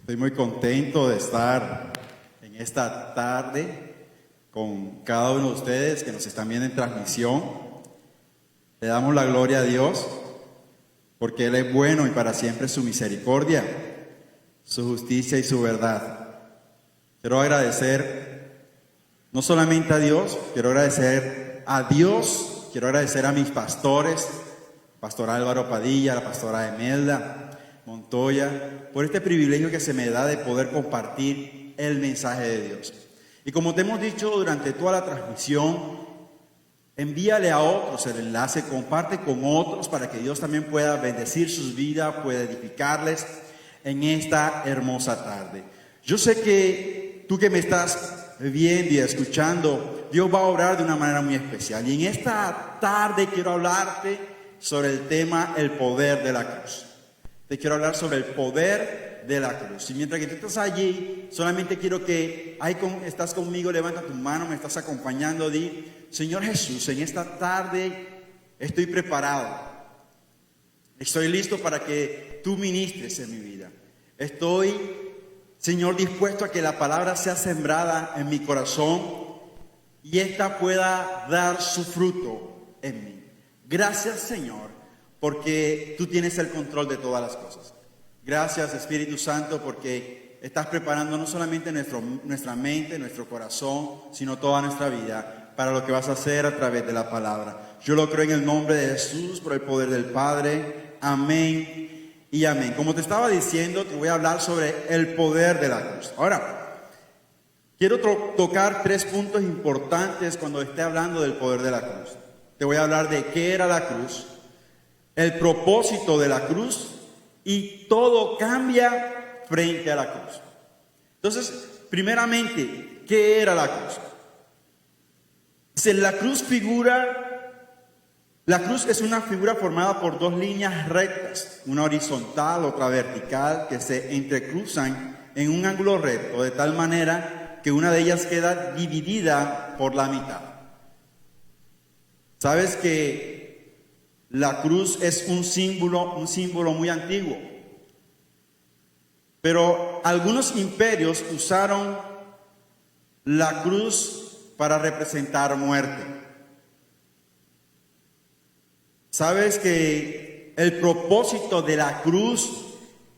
Estoy muy contento de estar en esta tarde con cada uno de ustedes que nos están viendo en transmisión. Le damos la gloria a Dios porque Él es bueno y para siempre su misericordia, su justicia y su verdad. Quiero agradecer no solamente a Dios, quiero agradecer a Dios, quiero agradecer a mis pastores, Pastor Álvaro Padilla, la pastora Emelda Montoya, por este privilegio que se me da de poder compartir el mensaje de Dios. Y como te hemos dicho durante toda la transmisión, envíale a otros el enlace, comparte con otros para que Dios también pueda bendecir sus vidas, pueda edificarles en esta hermosa tarde. Yo sé que tú que me estás viendo y escuchando, Dios va a obrar de una manera muy especial. Y en esta tarde quiero hablarte sobre el tema el poder de la cruz. Te quiero hablar sobre el poder de la cruz. Y mientras que tú estás allí, solamente quiero que estás conmigo, levanta tu mano, me estás acompañando, di: Señor Jesús, en esta tarde estoy preparado. Estoy listo para que tú ministres en mi vida. Estoy, Señor, dispuesto a que la palabra sea sembrada en mi corazón y ésta pueda dar su fruto en mí. Gracias, Señor, porque tú tienes el control de todas las cosas. Gracias, Espíritu Santo, porque estás preparando no solamente nuestra mente, nuestro corazón, sino toda nuestra vida para lo que vas a hacer a través de la palabra. Yo lo creo en el nombre de Jesús, por el poder del Padre. Amén y amén. Como te estaba diciendo, te voy a hablar sobre el poder de la cruz. Ahora, quiero tocar 3 puntos importantes cuando esté hablando del poder de la cruz. Te voy a hablar de qué era la cruz, el propósito de la cruz y todo cambia frente a la cruz. Entonces, primeramente, ¿qué era la cruz? La cruz es una figura formada por 2 líneas rectas, una horizontal, otra vertical, que se entrecruzan en un ángulo recto, de tal manera que una de ellas queda dividida por la mitad. ¿Sabes que la cruz es un símbolo muy antiguo? Pero algunos imperios usaron la cruz para representar muerte. ¿Sabes que el propósito de la cruz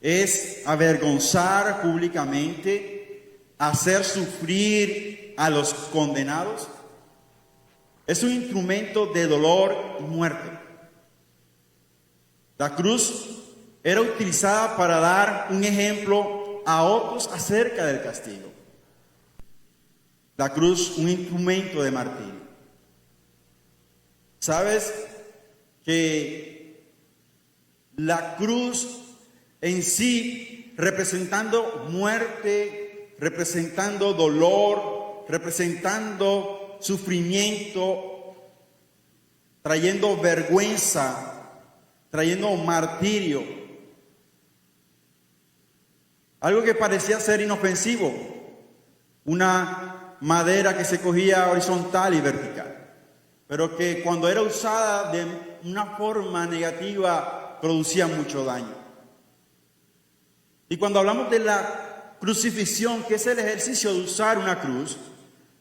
es avergonzar públicamente, hacer sufrir a los condenados? Es un instrumento de dolor y muerte. La cruz era utilizada para dar un ejemplo a otros acerca del castigo. La cruz, un instrumento de martirio. ¿Sabes que la cruz en sí, representando muerte, representando dolor, representando sufrimiento, trayendo vergüenza, trayendo martirio, algo que parecía ser inofensivo, una madera que se cogía horizontal y vertical, pero que cuando era usada de una forma negativa producía mucho daño. Y cuando hablamos de la crucifixión, que es el ejercicio de usar una cruz,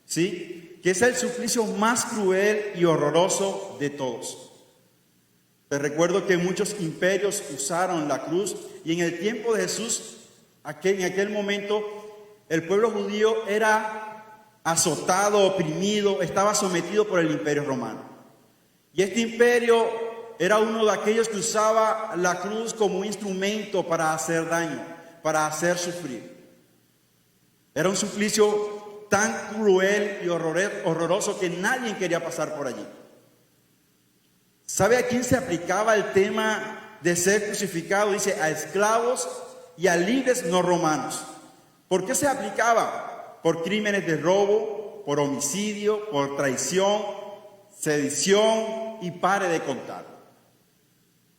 ¿sí?, que es el suplicio más cruel y horroroso de todos. Te recuerdo que muchos imperios usaron la cruz y en el tiempo de Jesús, en aquel momento, el pueblo judío era azotado, oprimido, estaba sometido por el imperio romano. Y este imperio era uno de aquellos que usaba la cruz como un instrumento para hacer daño, para hacer sufrir. Era un suplicio tan cruel y horroroso que nadie quería pasar por allí. ¿Sabe a quién se aplicaba el tema de ser crucificado? Dice: a esclavos y a libres no romanos. ¿Por qué se aplicaba? Por crímenes de robo, por homicidio, por traición, sedición y pare de contar.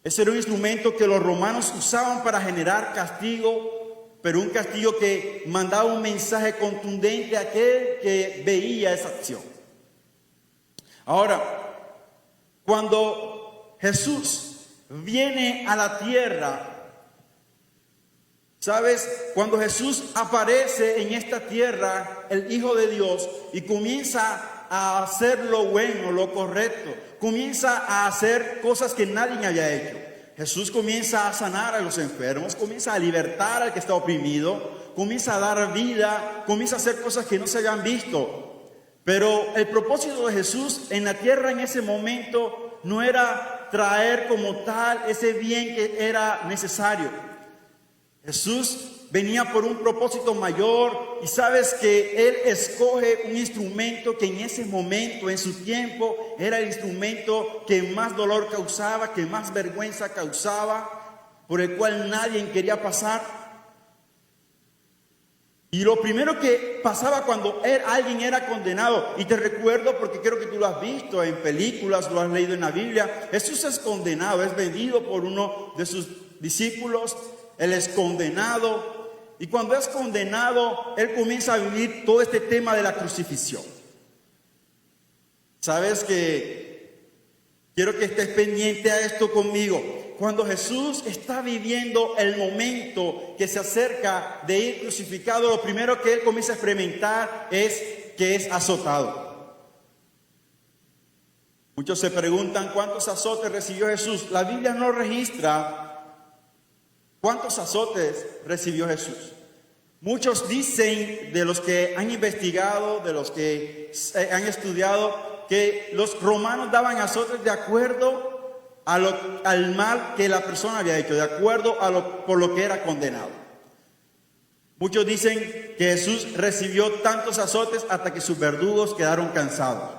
Ese era un instrumento que los romanos usaban para generar castigo, pero un castigo que mandaba un mensaje contundente a aquel que veía esa acción. Ahora, cuando Jesús viene a la tierra, ¿Sabes? Cuando Jesús aparece en esta tierra, el Hijo de Dios, y comienza a hacer lo bueno, lo correcto, comienza a hacer cosas que nadie había hecho. Jesús comienza a sanar a los enfermos, comienza a libertar al que está oprimido, comienza a dar vida, comienza a hacer cosas que no se habían visto. Pero el propósito de Jesús en la tierra en ese momento no era traer como tal ese bien que era necesario. Jesús venía por un propósito mayor, y sabes que Él escoge un instrumento que en ese momento, en su tiempo, era el instrumento que más dolor causaba, que más vergüenza causaba, por el cual nadie quería pasar. Y lo primero que pasaba cuando alguien era condenado, y te recuerdo porque creo que tú lo has visto en películas, lo has leído en la Biblia, Jesús es condenado, es vendido por uno de sus discípulos. Él es condenado, y cuando es condenado, Él comienza a vivir todo este tema de la crucifixión. Sabes que quiero que estés pendiente a esto conmigo. Cuando Jesús está viviendo el momento que se acerca de ir crucificado, lo primero que Él comienza a experimentar es que es azotado. Muchos se preguntan cuántos azotes recibió Jesús. La Biblia no registra ¿cuántos azotes recibió Jesús? Muchos dicen, de los que han investigado, de los que han estudiado, que los romanos daban azotes de acuerdo al mal que la persona había hecho, de acuerdo por lo que era condenado. Muchos dicen que Jesús recibió tantos azotes hasta que sus verdugos quedaron cansados.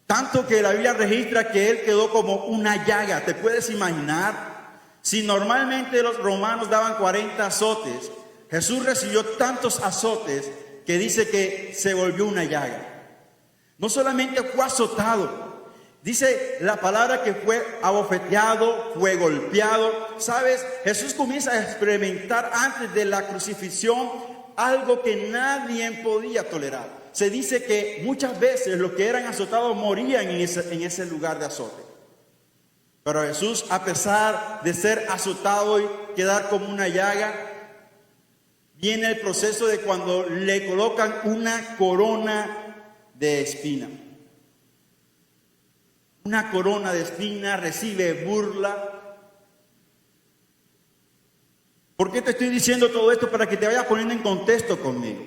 Tanto que la Biblia registra que Él quedó como una llaga. ¿Te puedes imaginar? Si normalmente los romanos daban 40 azotes, Jesús recibió tantos azotes que dice que se volvió una llaga. No solamente fue azotado, dice la palabra que fue abofeteado, fue golpeado. ¿Sabes? Jesús comienza a experimentar antes de la crucifixión algo que nadie podía tolerar. Se dice que muchas veces los que eran azotados morían en ese lugar de azote. Pero Jesús, a pesar de ser azotado y quedar como una llaga, viene el proceso de cuando le colocan una corona de espina. Una corona de espina, recibe burla. ¿Por qué te estoy diciendo todo esto? Para que te vayas poniendo en contexto conmigo.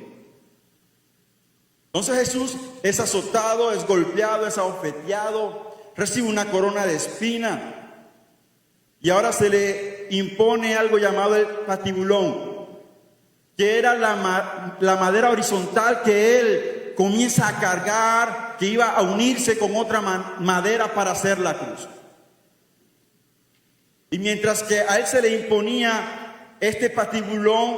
Entonces Jesús es azotado, es golpeado, es abofeteado, recibe una corona de espina, y ahora se le impone algo llamado el patibulón, que era la madera horizontal que Él comienza a cargar, que iba a unirse con otra madera para hacer la cruz. Y mientras que a Él se le imponía este patibulón,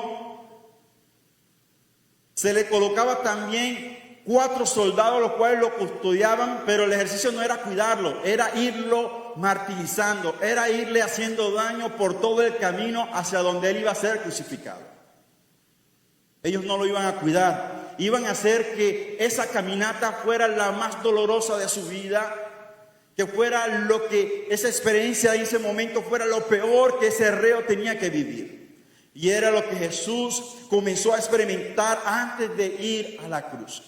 se le colocaba también 4 soldados, los cuales lo custodiaban, pero el ejercicio no era cuidarlo, era irlo martirizando, era irle haciendo daño por todo el camino hacia donde Él iba a ser crucificado. Ellos no lo iban a cuidar, iban a hacer que esa caminata fuera la más dolorosa de su vida, que fuera esa experiencia en ese momento fuera lo peor que ese reo tenía que vivir. Y era lo que Jesús comenzó a experimentar antes de ir a la cruz.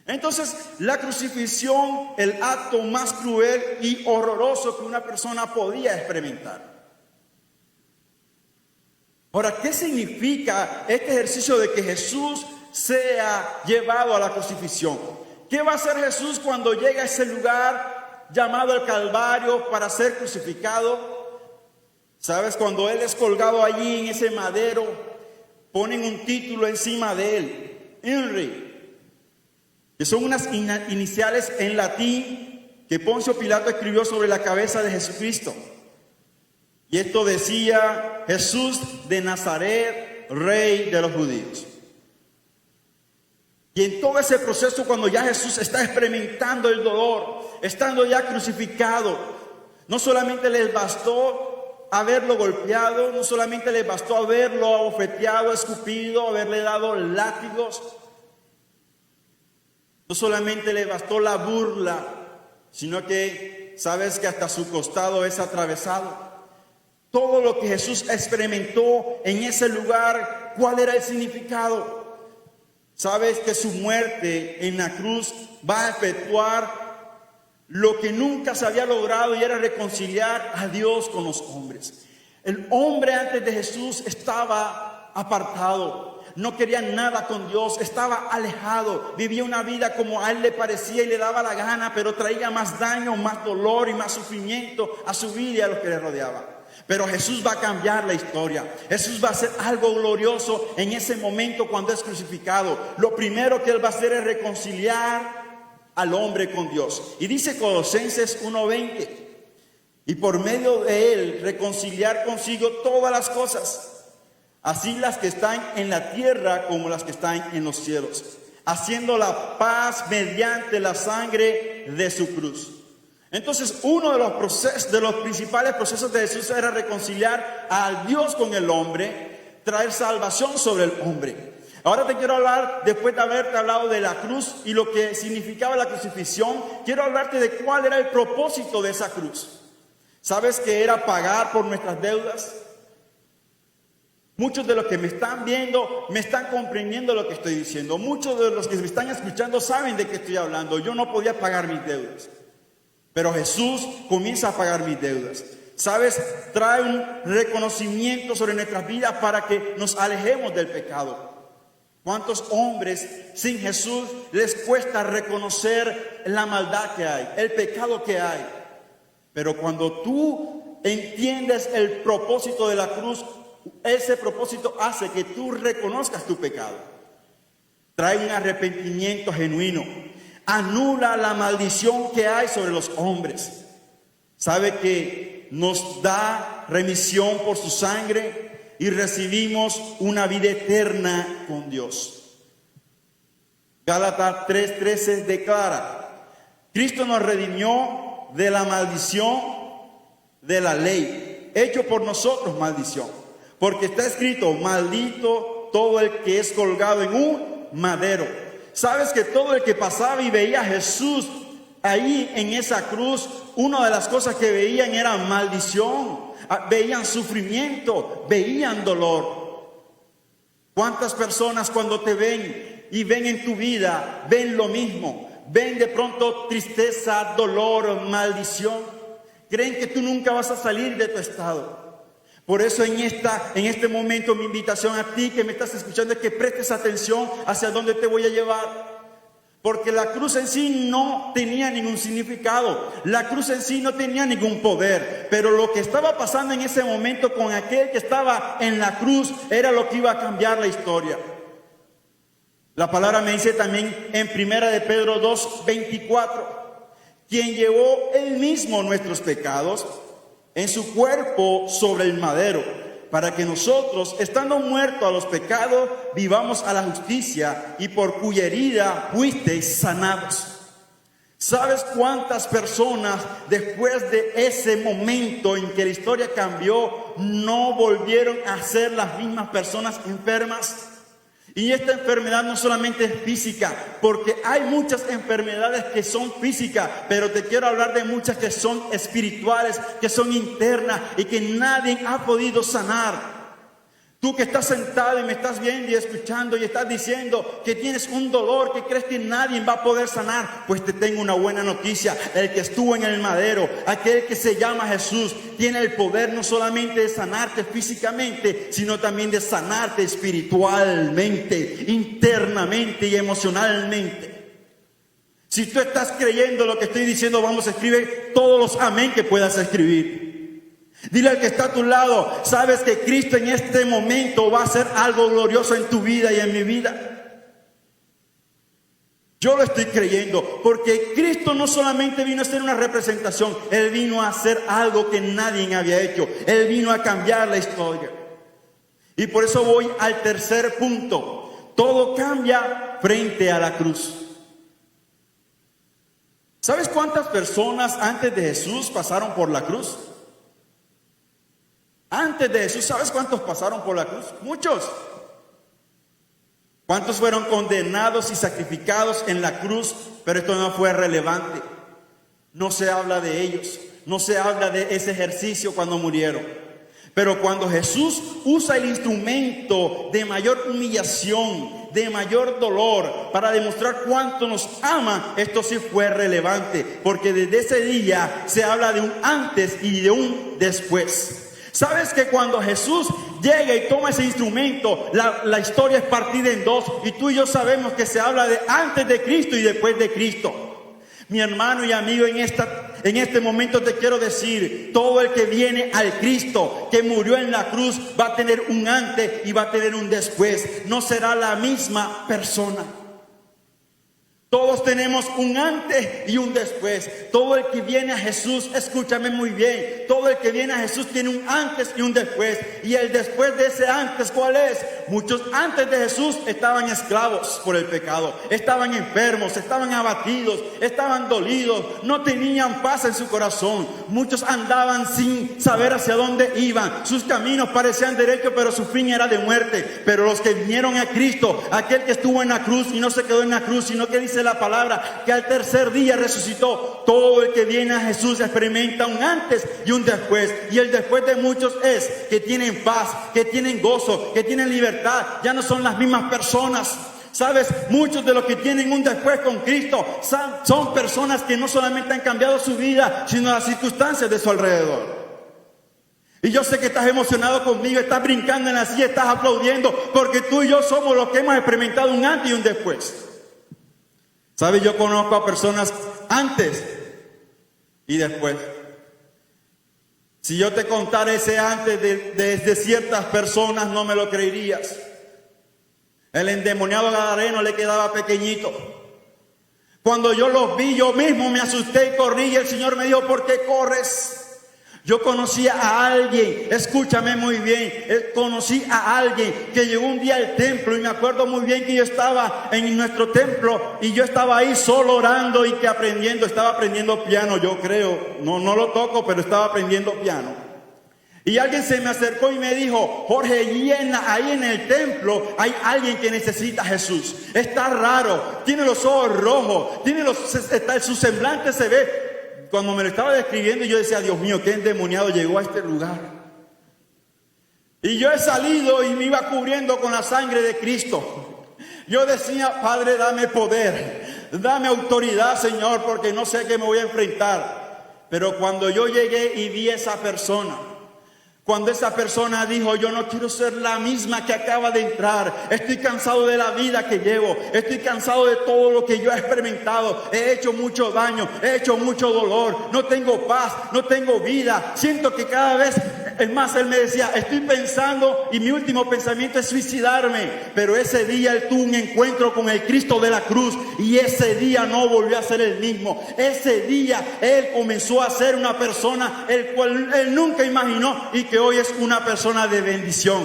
Entonces, la crucifixión, el acto más cruel y horroroso que una persona podía experimentar. Ahora, ¿qué significa este ejercicio de que Jesús sea llevado a la crucifixión? ¿Qué va a hacer Jesús cuando llega a ese lugar llamado el Calvario para ser crucificado? ¿Sabes? Cuando Él es colgado allí en ese madero, ponen un título encima de Él, Henry, que son unas iniciales en latín que Poncio Pilato escribió sobre la cabeza de Jesucristo. Y esto decía: Jesús de Nazaret, Rey de los judíos. Y en todo ese proceso, cuando ya Jesús está experimentando el dolor, estando ya crucificado, no solamente les bastó haberlo golpeado, no solamente les bastó haberlo abofeteado, escupido, haberle dado látigos, no solamente le bastó la burla, sino que sabes que hasta su costado es atravesado. todo lo que Jesús experimentó en ese lugar, ¿cuál era el significado? Sabes que su muerte en la cruz va a efectuar lo que nunca se había logrado, y era reconciliar a Dios con los hombres. El hombre antes de Jesús estaba apartado, no quería nada con Dios, estaba alejado, vivía una vida como a él le parecía y le daba la gana, pero traía más daño, más dolor y más sufrimiento a su vida y a los que le rodeaban. Pero Jesús va a cambiar la historia. Jesús va a hacer algo glorioso en ese momento cuando es crucificado. Lo primero que Él va a hacer es reconciliar al hombre con Dios. Y dice Colosenses 1:20, y por medio de Él reconciliar consigo todas las cosas, así las que están en la tierra como las que están en los cielos, haciendo la paz mediante la sangre de su cruz. Entonces, uno de los principales procesos de Jesús era reconciliar al Dios con el hombre, traer salvación sobre el hombre. Ahora te quiero hablar, después de haberte hablado de la cruz y lo que significaba la crucifixión, quiero hablarte de cuál era el propósito de esa cruz. ¿Sabes que era pagar por nuestras deudas? Muchos de los que me están viendo me están comprendiendo lo que estoy diciendo. Muchos de los que me están escuchando saben de qué estoy hablando. Yo no podía pagar mis deudas, pero Jesús comienza a pagar mis deudas. ¿Sabes? Trae un reconocimiento sobre nuestras vidas para que nos alejemos del pecado. ¿Cuántos hombres sin Jesús les cuesta reconocer la maldad que hay, el pecado que hay? Pero cuando tú entiendes el propósito de la cruz, ese propósito hace que tú reconozcas tu pecado. Trae un arrepentimiento genuino. Anula la maldición que hay sobre los hombres. Sabe que nos da remisión por su sangre y recibimos una vida eterna con Dios. Gálatas 3:13 declara: Cristo nos redimió de la maldición de la ley, hecho por nosotros maldición, porque está escrito: maldito todo el que es colgado en un madero. Sabes que todo el que pasaba y veía a Jesús ahí en esa cruz, una de las cosas que veían era maldición, veían sufrimiento, veían dolor. ¿Cuántas personas cuando te ven y ven en tu vida, ven lo mismo? Ven de pronto tristeza, dolor, maldición. Creen que tú nunca vas a salir de tu estado. Por eso en este momento mi invitación a ti que me estás escuchando es que prestes atención hacia dónde te voy a llevar. Porque la cruz en sí no tenía ningún significado. La cruz en sí no tenía ningún poder. Pero lo que estaba pasando en ese momento con aquel que estaba en la cruz era lo que iba a cambiar la historia. La palabra me dice también en 1 de Pedro 2:24, quien llevó él mismo nuestros pecados en su cuerpo sobre el madero, para que nosotros, estando muertos a los pecados, vivamos a la justicia, y por cuya herida fuisteis sanados. ¿Sabes cuántas personas después de ese momento en que la historia cambió, no volvieron a ser las mismas personas enfermas? Y esta enfermedad no solamente es física, porque hay muchas enfermedades que son físicas, pero te quiero hablar de muchas que son espirituales, que son internas y que nadie ha podido sanar. Tú que estás sentado y me estás viendo y escuchando y estás diciendo que tienes un dolor que crees que nadie va a poder sanar, pues te tengo una buena noticia. El que estuvo en el madero, aquel que se llama Jesús, tiene el poder no solamente de sanarte físicamente, sino también de sanarte espiritualmente, internamente y emocionalmente. Si tú estás creyendo lo que estoy diciendo, vamos a escribir todos los amén que puedas escribir. Dile al que está a tu lado: sabes que Cristo en este momento va a hacer algo glorioso en tu vida y en mi vida. Yo lo estoy creyendo, porque Cristo no solamente vino a ser una representación, Él vino a hacer algo que nadie había hecho. Él vino a cambiar la historia. Y por eso voy al tercer punto. Todo cambia frente a la cruz. ¿Sabes cuántas personas antes de Jesús pasaron por la cruz? Antes de Jesús, ¿sabes cuántos pasaron por la cruz? Muchos. ¿Cuántos fueron condenados y sacrificados en la cruz? Pero esto no fue relevante. No se habla de ellos. No se habla de ese ejercicio cuando murieron. Pero cuando Jesús usa el instrumento de mayor humillación, de mayor dolor, para demostrar cuánto nos ama, esto sí fue relevante, porque desde ese día se habla de un antes y de un después. ¿Sabes que cuando Jesús llega y toma ese instrumento, la historia es partida en dos, y tú y yo sabemos que se habla de antes de Cristo y después de Cristo? Mi hermano y amigo, en este momento te quiero decir, todo el que viene al Cristo, que murió en la cruz, va a tener un antes y va a tener un después. No será la misma persona. Todos tenemos un antes y un después. Todo el que viene a Jesús, escúchame muy bien, todo el que viene a Jesús tiene un antes y un después. Y el después de ese antes, ¿cuál es? Muchos antes de Jesús estaban esclavos por el pecado, estaban enfermos, estaban abatidos, estaban dolidos, no tenían paz en su corazón. Muchos andaban sin saber hacia dónde iban, sus caminos parecían derechos, pero su fin era de muerte. Pero los que vinieron a Cristo, aquel que estuvo en la cruz y no se quedó en la cruz, sino que dice la palabra que al tercer día resucitó. Todo el que viene a Jesús experimenta un antes y un después. Y el después de muchos es que tienen paz, que tienen gozo, que tienen libertad. Ya no son las mismas personas. Sabes, muchos de los que tienen un después con Cristo son personas que no solamente han cambiado su vida, sino las circunstancias de su alrededor. Y yo sé que estás emocionado conmigo, estás brincando en la silla, estás aplaudiendo, porque tú y yo somos los que hemos experimentado un antes y un después. ¿Sabes? Yo conozco a personas antes y después. Si yo te contara ese antes de ciertas personas, no me lo creerías. El endemoniado gadareno le quedaba pequeñito. Cuando yo los vi, yo mismo me asusté y corrí, y el Señor me dijo: ¿por qué corres? Yo conocí a alguien, escúchame muy bien, conocí a alguien que llegó un día al templo, y me acuerdo muy bien que yo estaba en nuestro templo y yo estaba ahí solo orando y que estaba aprendiendo piano, yo creo, no lo toco, pero estaba aprendiendo piano. Y alguien se me acercó y me dijo: Jorge, ahí en el templo hay alguien que necesita a Jesús. Está raro, tiene los ojos rojos, su semblante se ve. Cuando me lo estaba describiendo, yo decía: Dios mío, qué endemoniado llegó a este lugar. Y yo he salido y me iba cubriendo con la sangre de Cristo. Yo decía: Padre, dame poder, dame autoridad, Señor, porque no sé a qué me voy a enfrentar. Pero cuando yo llegué y vi a esa persona, cuando esa persona dijo: yo no quiero ser la misma que acaba de entrar, estoy cansado de la vida que llevo, estoy cansado de todo lo que yo he experimentado, he hecho mucho daño, he hecho mucho dolor, no tengo paz, no tengo vida, siento que cada vez, es más, él me decía: estoy pensando y mi último pensamiento es suicidarme. Pero ese día él tuvo un encuentro con el Cristo de la cruz, y ese día no volvió a ser el mismo. Ese día él comenzó a ser una persona el cual él nunca imaginó, y que hoy es una persona de bendición.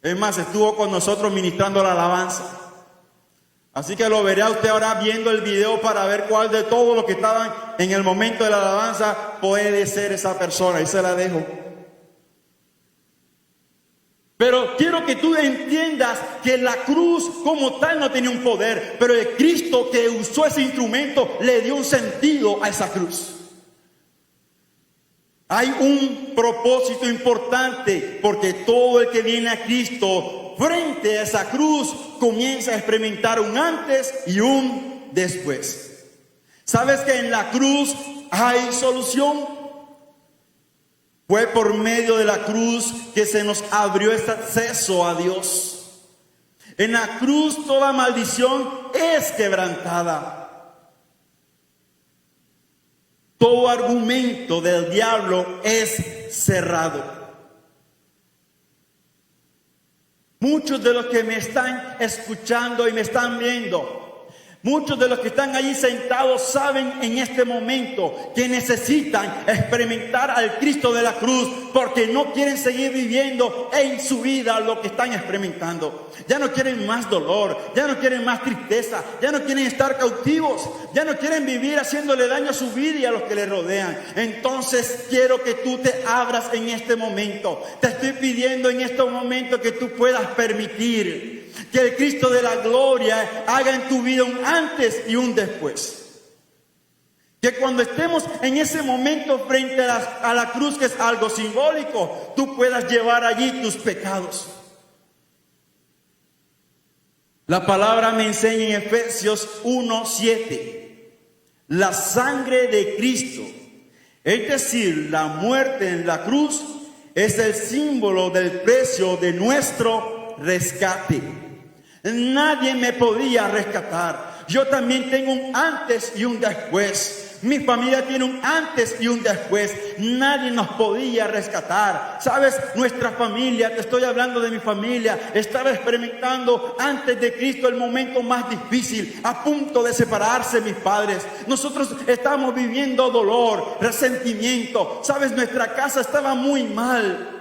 Es más, estuvo con nosotros ministrando la alabanza. Así que lo veré a usted ahora viendo el video para ver cuál de todos los que estaban en el momento de la alabanza puede ser esa persona. Y se la dejo. Pero quiero que tú entiendas que la cruz como tal no tenía un poder, pero el Cristo que usó ese instrumento le dio un sentido a esa cruz. Hay un propósito importante, porque todo el que viene a Cristo frente a esa cruz comienza a experimentar un antes y un después. ¿Sabes que en la cruz hay solución? Fue por medio de la cruz que se nos abrió ese acceso a Dios. En la cruz toda maldición es quebrantada. Todo argumento del diablo es cerrado. Muchos de los que me están escuchando y me están viendo, muchos de los que están allí sentados saben en este momento que necesitan experimentar al Cristo de la cruz, porque no quieren seguir viviendo en su vida lo que están experimentando. Ya no quieren más dolor, ya no quieren más tristeza, ya no quieren estar cautivos, ya no quieren vivir haciéndole daño a su vida y a los que le rodean. Entonces quiero que tú te abras en este momento. Te estoy pidiendo en este momento que tú puedas permitir que el Cristo de la gloria haga en tu vida un antes y un después. Que cuando estemos en ese momento frente a la cruz, que es algo simbólico, tú puedas llevar allí tus pecados. La palabra me enseña en Efesios 1:7, la sangre de Cristo, es decir, la muerte en la cruz, es el símbolo del precio de nuestro rescate. Nadie me podía rescatar. Yo también tengo un antes y un después. Mi familia tiene un antes y un después. Nadie nos podía rescatar. Sabes, nuestra familia, te estoy hablando de mi familia, estaba experimentando antes de Cristo el momento más difícil, a punto de separarse mis padres. Nosotros estábamos viviendo dolor, resentimiento. Sabes, nuestra casa estaba muy mal.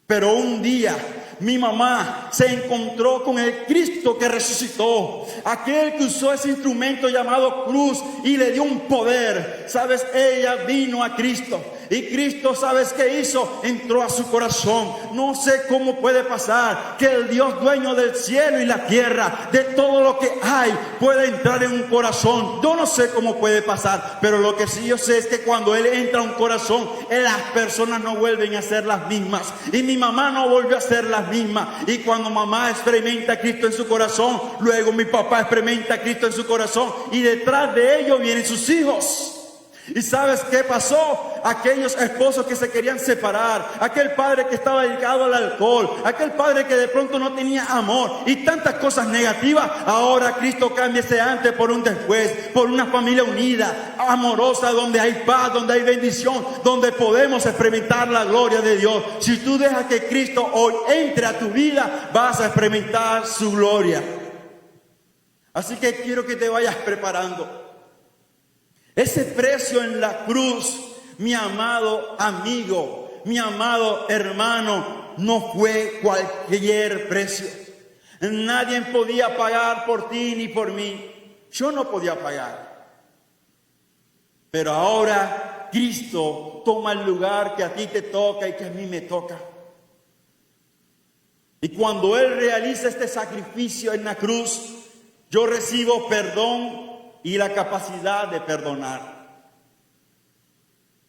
Pero un día mi mamá se encontró con el Cristo que resucitó, aquel que usó ese instrumento llamado cruz y le dio un poder. Sabes, ella vino a Cristo y Cristo, ¿sabes qué hizo? Entró a su corazón. No sé cómo puede pasar que el Dios dueño del cielo y la tierra, de todo lo que hay, puede entrar en un corazón. Yo no sé cómo puede pasar, pero lo que sí yo sé es que cuando Él entra a un corazón, las personas no vuelven a ser las mismas. Y mi mamá no volvió a ser la misma. Y cuando mamá experimenta a Cristo en su corazón, luego mi papá experimenta a Cristo en su corazón, y detrás de ellos vienen sus hijos. ¿Y sabes qué pasó? Aquellos esposos que se querían separar, aquel padre que estaba dedicado al alcohol, aquel padre que de pronto no tenía amor y tantas cosas negativas, ahora Cristo cambia ese antes por un después, por una familia unida, amorosa, donde hay paz, donde hay bendición, donde podemos experimentar la gloria de Dios. Si tú dejas que Cristo hoy entre a tu vida, vas a experimentar su gloria. Así que quiero que te vayas preparando. Ese precio en la cruz, mi amado amigo, mi amado hermano, no fue cualquier precio. Nadie podía pagar por ti ni por mí. Yo no podía pagar. Pero ahora Cristo toma el lugar que a ti te toca y que a mí me toca. Y cuando Él realiza este sacrificio en la cruz, yo recibo perdón y la capacidad de perdonar.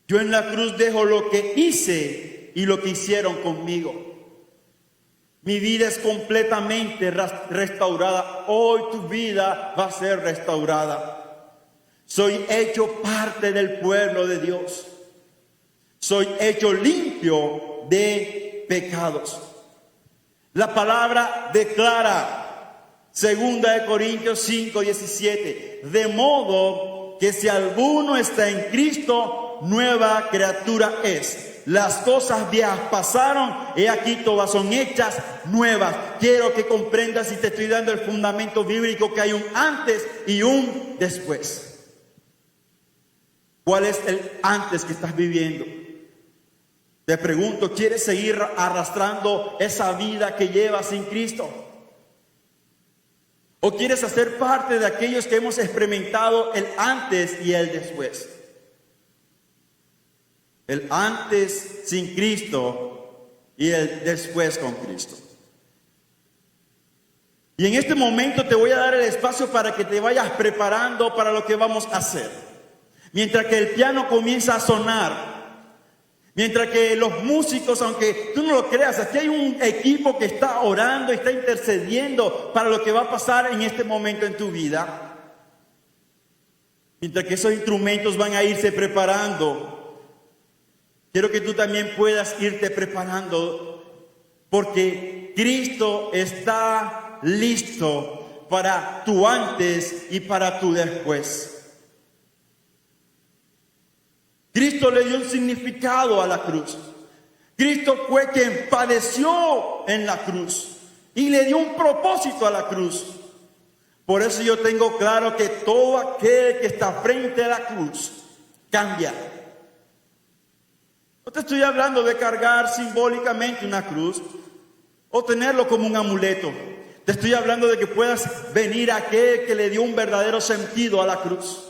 Yo en la cruz dejo lo que hice y lo que hicieron conmigo. Mi vida es completamente restaurada. Hoy tu vida va a ser restaurada. Soy hecho parte del pueblo de Dios. Soy hecho limpio de pecados. La palabra declara, 2 Corintios 5:17, de modo que si alguno está en Cristo, nueva criatura es. Las cosas viejas pasaron, y aquí todas son hechas nuevas. Quiero que comprendas, y te estoy dando el fundamento bíblico, que hay un antes y un después. ¿Cuál es el antes que estás viviendo? Te pregunto, ¿quieres seguir arrastrando esa vida que llevas sin Cristo? ¿O quieres hacer parte de aquellos que hemos experimentado el antes y el después? El antes sin Cristo y el después con Cristo. Y en este momento te voy a dar el espacio para que te vayas preparando para lo que vamos a hacer. Mientras que el piano comienza a sonar, mientras que los músicos, aunque tú no lo creas, aquí hay un equipo que está orando y está intercediendo para lo que va a pasar en este momento en tu vida. Mientras que esos instrumentos van a irse preparando, quiero que tú también puedas irte preparando, porque Cristo está listo para tu antes y para tu después. Cristo le dio un significado a la cruz. Cristo fue quien padeció en la cruz y le dio un propósito a la cruz. Por eso yo tengo claro que todo aquel que está frente a la cruz cambia. No te estoy hablando de cargar simbólicamente una cruz o tenerlo como un amuleto. Te estoy hablando de que puedas venir a aquel que le dio un verdadero sentido a la cruz.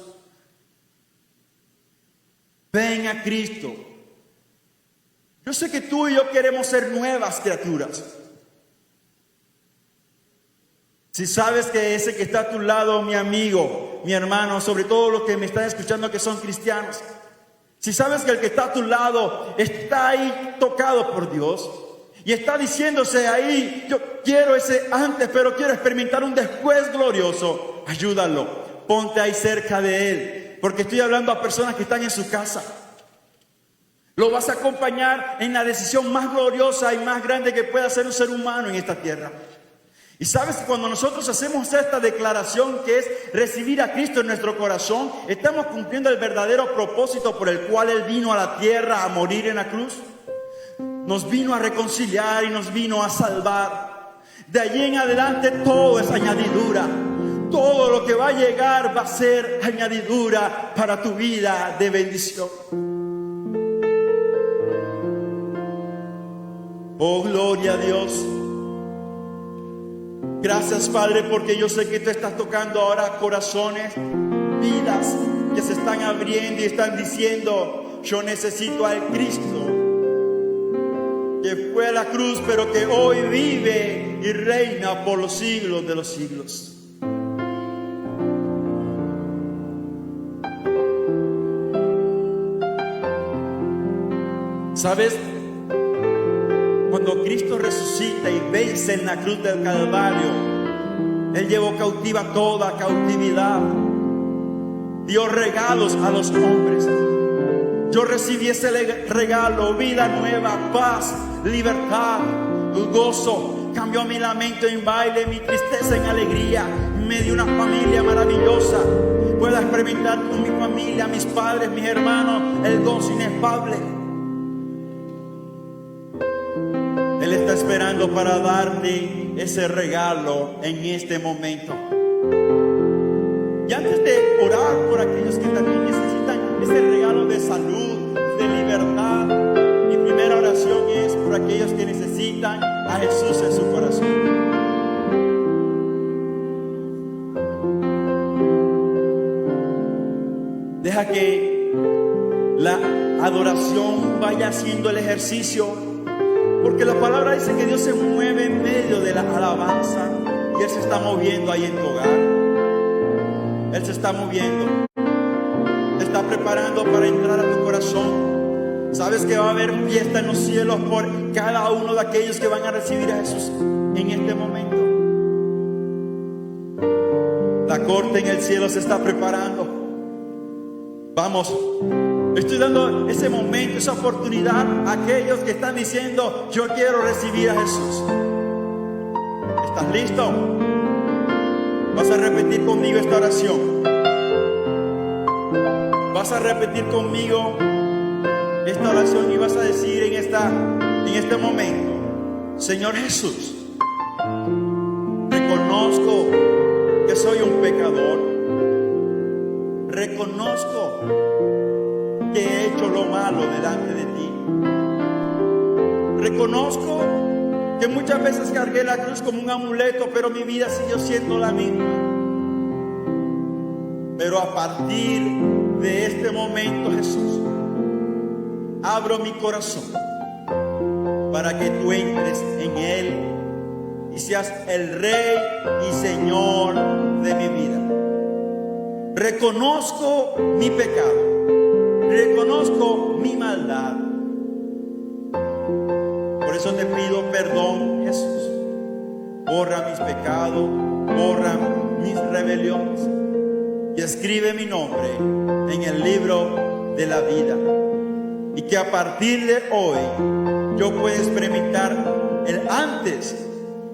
Ven a Cristo. Yo sé que tú y yo queremos ser nuevas criaturas. Si sabes que ese que está a tu lado, mi amigo, mi hermano, sobre todo los que me están escuchando que son cristianos, si sabes que el que está a tu lado está ahí tocado por Dios y está diciéndose ahí, yo quiero ese antes, pero quiero experimentar un después glorioso, ayúdalo, ponte ahí cerca de él, porque estoy hablando a personas que están en su casa. Lo vas a acompañar en la decisión más gloriosa y más grande que pueda hacer un ser humano en esta tierra. Y sabes que cuando nosotros hacemos esta declaración, que es recibir a Cristo en nuestro corazón, estamos cumpliendo el verdadero propósito por el cual Él vino a la tierra a morir en la cruz. Nos vino a reconciliar y nos vino a salvar. De allí en adelante todo es añadidura. Todo lo que va a llegar va a ser añadidura para tu vida de bendición. Oh, gloria a Dios. Gracias, Padre, porque yo sé que tú estás tocando ahora corazones, vidas que se están abriendo y están diciendo, yo necesito al Cristo que fue a la cruz, pero que hoy vive y reina por los siglos de los siglos. ¿Sabes? Cuando Cristo resucita y vence en la cruz del Calvario, Él llevó cautiva toda cautividad, dio regalos a los hombres. Yo recibí ese regalo, vida nueva, paz, libertad, gozo. Cambió mi lamento en baile, mi tristeza en alegría. Me dio una familia maravillosa. Puedo experimentar con mi familia, mis padres, mis hermanos, el gozo inefable. Él está esperando para darte ese regalo en este momento. Y antes de orar por aquellos que también necesitan ese regalo de salud, de libertad, mi primera oración es por aquellos que necesitan a Jesús en su corazón. Deja que la adoración vaya haciendo el ejercicio. Porque la palabra dice que Dios se mueve en medio de la alabanza y Él se está moviendo ahí en tu hogar. Él se está moviendo. Te está preparando para entrar a tu corazón. Sabes que va a haber fiesta en los cielos por cada uno de aquellos que van a recibir a Jesús en este momento. La corte en el cielo se está preparando. Vamos. Estoy dando ese momento, esa oportunidad a aquellos que están diciendo, yo quiero recibir a Jesús. ¿Estás listo? Vas a repetir conmigo esta oración. Vas a repetir conmigo esta oración y vas a decir en este momento, Señor Jesús, reconozco que soy un pecador. Reconozco que he hecho lo malo delante de ti. Reconozco que muchas veces cargué la cruz como un amuleto, pero mi vida siguió siendo la misma. Pero a partir de este momento, Jesús, abro mi corazón para que tú entres en él y seas el Rey y Señor de mi vida. Reconozco mi pecado. Reconozco mi maldad. Por eso te pido perdón, Jesús. Borra mis pecados, borra mis rebeliones y escribe mi nombre en el libro de la vida. Y que a partir de hoy yo pueda experimentar el antes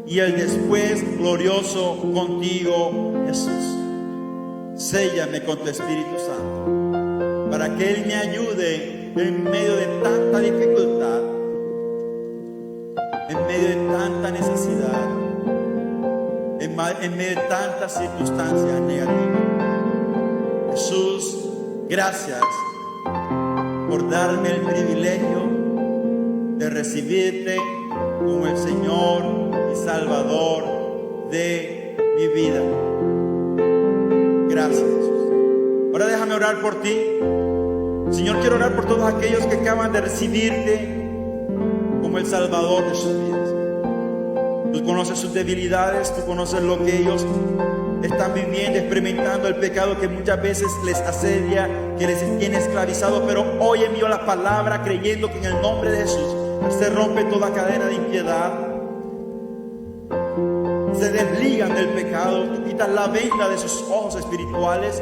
y el después glorioso contigo, Jesús. Séllame con tu Espíritu Santo, para que Él me ayude en medio de tanta dificultad, en medio de tanta necesidad, en medio de tantas circunstancias negativas. Jesús, gracias por darme el privilegio de recibirte como el Señor y Salvador de mi vida. Gracias, Jesús. Ahora déjame orar por ti. Señor, quiero orar por todos aquellos que acaban de recibirte como el Salvador de sus vidas. Tú conoces sus debilidades, tú conoces lo que ellos están viviendo, experimentando el pecado que muchas veces les asedia, que les tiene esclavizado, pero hoy envío la palabra creyendo que en el nombre de Jesús se rompe toda cadena de impiedad, se desligan del pecado, tú quitas la venda de sus ojos espirituales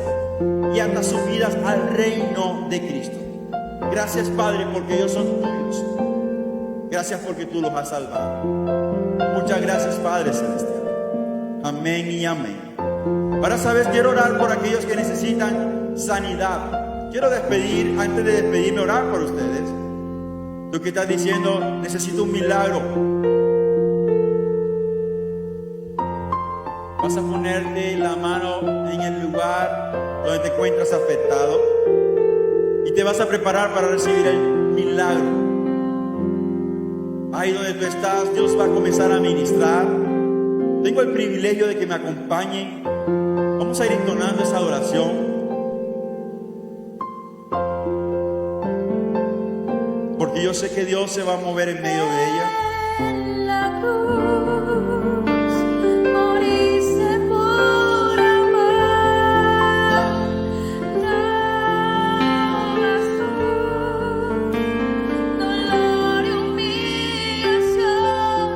y atas sus vidas al reino de Cristo. Gracias, Padre, porque ellos son tuyos. Gracias porque tú los has salvado. Muchas gracias, Padre Celestial. Amén y amén. Ahora, sabes, quiero orar por aquellos que necesitan sanidad. Quiero despedir, antes de despedirme, orar por ustedes. Tú que estás diciendo, necesito un milagro. Vas a ponerte la mano en el lugar donde te encuentras afectado y te vas a preparar para recibir el milagro. Ahí donde tú estás, Dios va a comenzar a ministrar. Tengo el privilegio de que me acompañen. Vamos a ir entonando esa adoración. Porque yo sé que Dios se va a mover en medio de ella. En la cruz moriste por amar, dabas tú dolor y humillación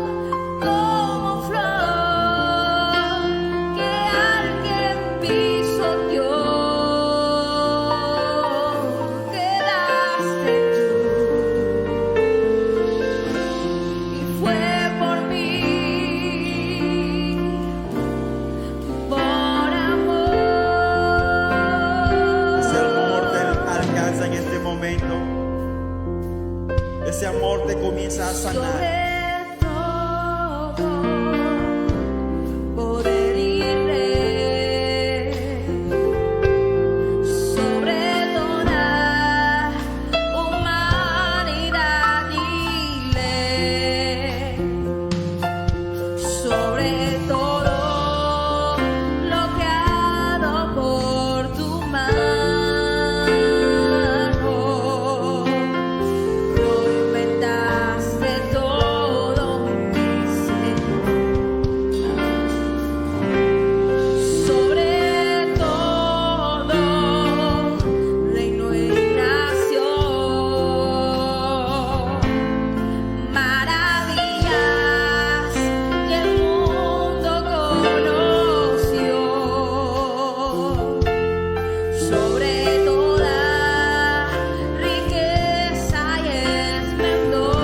como flor que alguien pisoteó. Quedaste y fue por mí, por amor. Ese amor te alcanza en este momento. Ese amor te comienza a sanar. Sobre todo poder y rey, sobre toda humanidad y ley, sobre todo lo creado por tu mano, lo inventaste todo, mi Señor. Sobre todo reino y nación, maravillas que el mundo conoció, sobre toda riqueza y esplendor,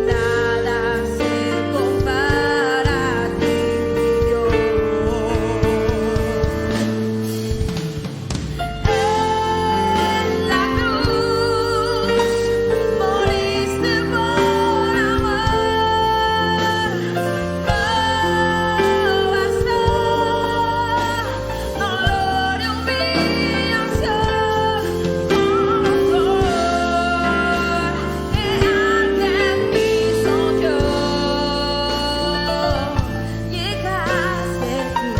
nada se compara a ti, mi Dios. En la cruz moriste por amar, no bastó dolor y humillación como flor que alguien pisoteó. Llegaste tú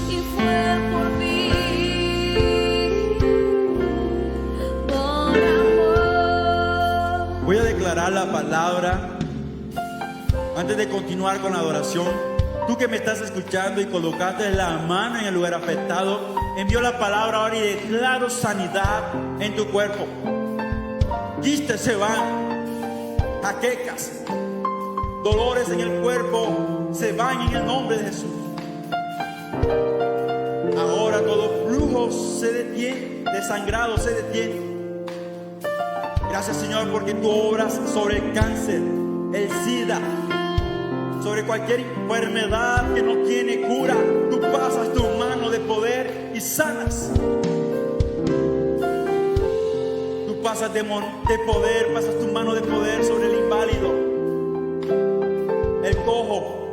y fue por mí, por amor. Voy a declarar la palabra antes de continuar con la adoración. Tú que me estás escuchando y colocaste la mano en el lugar afectado, envío la palabra ahora y declaro sanidad en tu cuerpo. Quistes se van, jaquecas, dolores en el cuerpo se van en el nombre de Jesús. Ahora todo flujo se detiene, de sangrado se detiene. Gracias, Señor, porque tú obras sobre el cáncer, el SIDA, sobre cualquier enfermedad que no tiene cura. Tú pasas tu mano de poder y sanas. Tú pasas de poder, pasas tu mano de poder sobre el inválido, el cojo.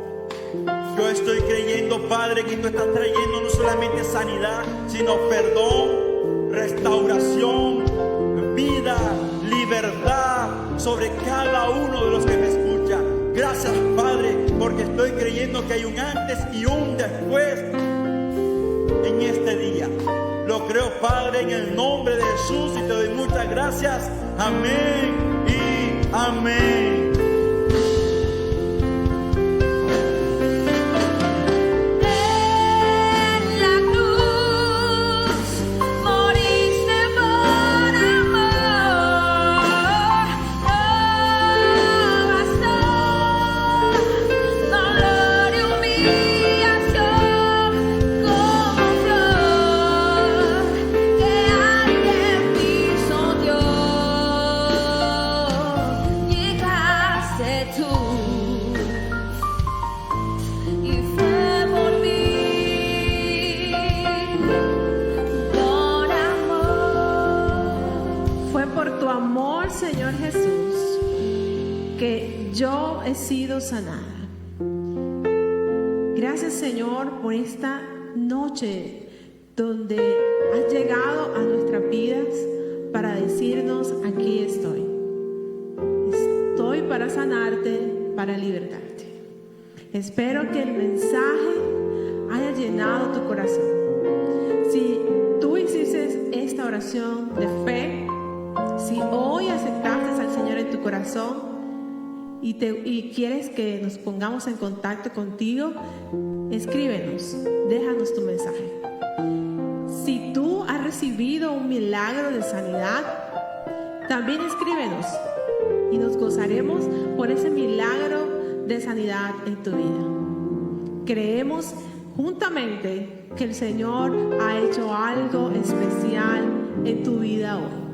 Yo estoy creyendo, Padre, que tú estás trayendo no solamente sanidad, sino perdón, restauración, vida, libertad sobre cada uno de los que me escucha. Gracias, Padre, porque estoy creyendo que hay un antes y un después en este día. Lo creo, Padre, en el nombre de Jesús, y te doy muchas gracias. Amén y amén. Señor Jesús, que yo he sido sanada. Gracias, Señor, por esta noche donde has llegado a nuestras vidas para decirnos: aquí estoy. Estoy para sanarte, para libertarte. Espero que el mensaje haya llenado tu corazón. Si tú hiciste esta oración de fe, si hoy aceptaste al Señor en tu corazón y quieres que nos pongamos en contacto contigo, escríbenos, déjanos tu mensaje. Si tú has recibido un milagro de sanidad, también escríbenos y nos gozaremos por ese milagro de sanidad en tu vida. Creemos juntamente que el Señor ha hecho algo especial en tu vida hoy.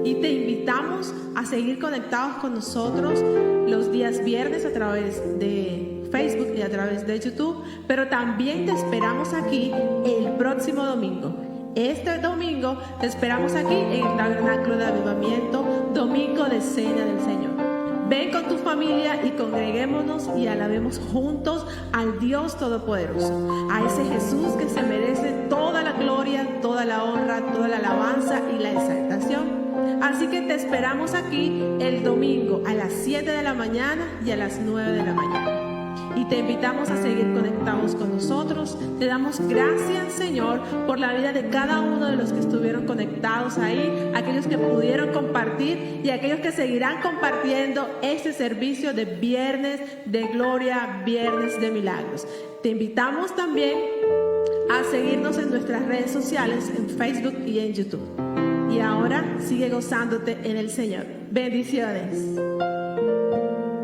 Y te invitamos a seguir conectados con nosotros los días viernes a través de Facebook y a través de YouTube, pero también te esperamos aquí el próximo domingo. Este domingo te esperamos aquí en el Tabernáculo de Avivamiento, domingo de Cena del Señor. Ven con tu familia y congreguémonos y alabemos juntos al Dios Todopoderoso, a ese Jesús que se merece toda la gloria, toda la honra, toda la alabanza y la exaltación. Así que te esperamos aquí el domingo a las 7 de la mañana y a las 9 de la mañana. Y te invitamos a seguir conectados con nosotros. Te damos gracias, Señor, por la vida de cada uno de los que estuvieron conectados ahí, aquellos que pudieron compartir y aquellos que seguirán compartiendo este servicio de Viernes de Gloria, Viernes de Milagros. Te invitamos también a seguirnos en nuestras redes sociales, en Facebook y en YouTube. Y ahora sigue gozándote en el Señor. Bendiciones.